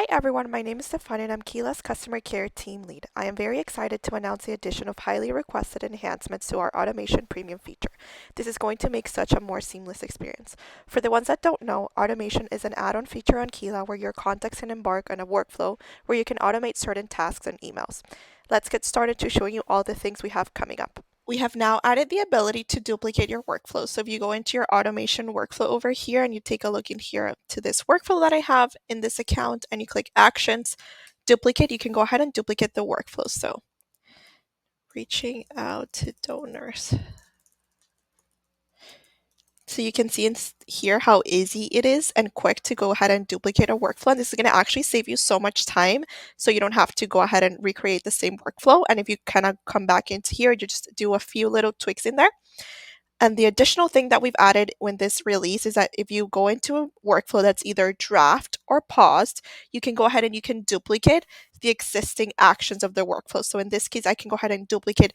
Hi everyone, my name is Stefania and I'm Keela's Customer Care Team Lead. I am very excited to announce the addition of highly requested enhancements to our Automation Premium feature. This is going to make such a more seamless experience. For the ones that don't know, Automation is an add-on feature on Keela where your contacts can embark on a workflow where you can automate certain tasks and emails. Let's get started to showing you all the things we have coming up. We have now added the ability to duplicate your workflow. So if you go into your automation workflow over here and you take a look in here to this workflow that I have in this account and you click actions, duplicate, you can go ahead and duplicate the workflow. So reaching out to donors. So you can see in here how easy it is and quick to go ahead and duplicate a workflow. And this is going to actually save you so much time. So you don't have to go ahead and recreate the same workflow. And if you kind of come back into here, you just do a few little tweaks in there. And the additional thing that we've added when this release is that if you go into a workflow that's either draft or paused, you can go ahead and you can duplicate the existing actions of the workflow. So in this case, I can go ahead and duplicate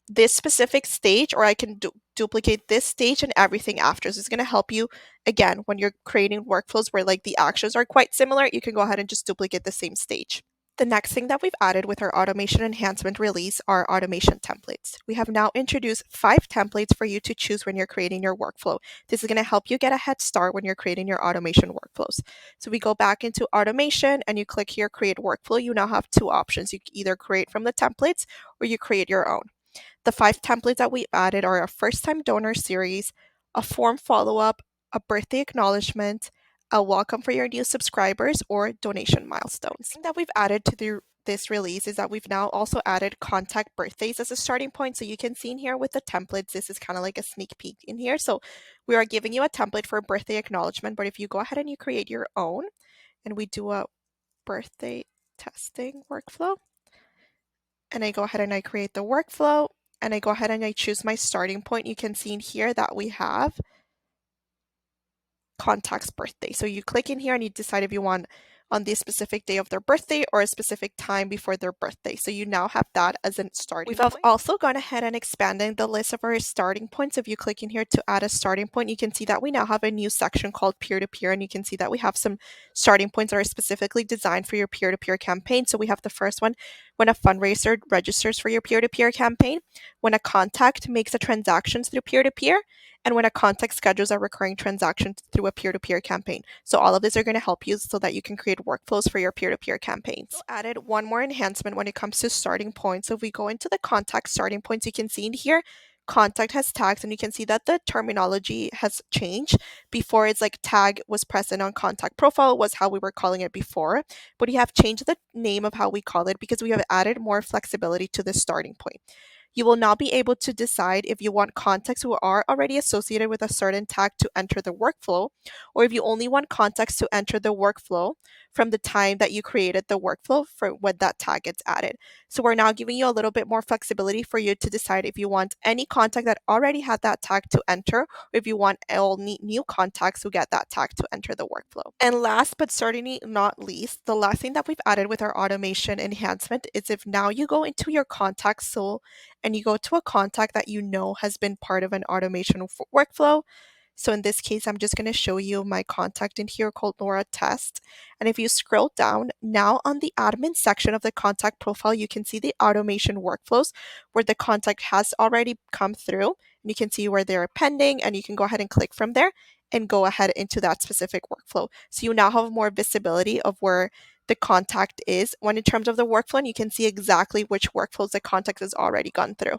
this specific stage, or I can duplicate this stage and everything after. So it's going to help you, again, when you're creating workflows where like the actions are quite similar, you can go ahead and just duplicate the same stage. The next thing that we've added with our automation enhancement release are automation templates. We have now introduced 5 templates for you to choose when you're creating your workflow. This is going to help you get a head start when you're creating your automation workflows. So we go back into automation and you click here, create workflow. You now have 2 options. You can either create from the templates or you create your own. The 5 templates that we added are a first-time donor series, a form follow-up, a birthday acknowledgement, a welcome for your new subscribers, or donation milestones. The thing that we've added to this release is that we've now also added contact birthdays as a starting point. So you can see in here with the templates, this is kind of like a sneak peek in here. So we are giving you a template for a birthday acknowledgement, but if you go ahead and you create your own, and we do a birthday testing workflow, and I go ahead and I create the workflow, and I go ahead and I choose my starting point, you can see in here that we have contact's birthday. So you click in here and you decide if you want on the specific day of their birthday or a specific time before their birthday. So you now have that as a starting point. We've also gone ahead and expanded the list of our starting points. If you click in here to add a starting point, you can see that we now have a new section called peer-to-peer, and you can see that we have some starting points that are specifically designed for your peer-to-peer campaign. So we have the first one, when a fundraiser registers for your peer-to-peer campaign, when a contact makes a transaction through peer-to-peer, and when a contact schedules a recurring transaction through a peer-to-peer campaign. So all of these are going to help you so that you can create workflows for your peer-to-peer campaigns. So added one more enhancement when it comes to starting points. So if we go into the contact starting points, you can see in here, contact has tags, and you can see that the terminology has changed. Before, it's like tag was present on contact profile was how we were calling it before, but we have changed the name of how we call it because we have added more flexibility to the starting point. You will now be able to decide if you want contacts who are already associated with a certain tag to enter the workflow, or if you only want contacts to enter the workflow from the time that you created the workflow for when that tag gets added. So we're now giving you a little bit more flexibility for you to decide if you want any contact that already had that tag to enter, or if you want all new contacts who get that tag to enter the workflow. And last but certainly not least, the last thing that we've added with our automation enhancement is if now you go into your contacts and you go to a contact that you know has been part of an automation workflow. So in this case, I'm just going to show you my contact in here called Laura Test. And if you scroll down, now on the admin section of the contact profile, you can see the automation workflows where the contact has already come through. And you can see where they're pending, and you can go ahead and click from there and go ahead into that specific workflow. So you now have more visibility of where the contact is when in terms of the workflow, and you can see exactly which workflows the contact has already gone through.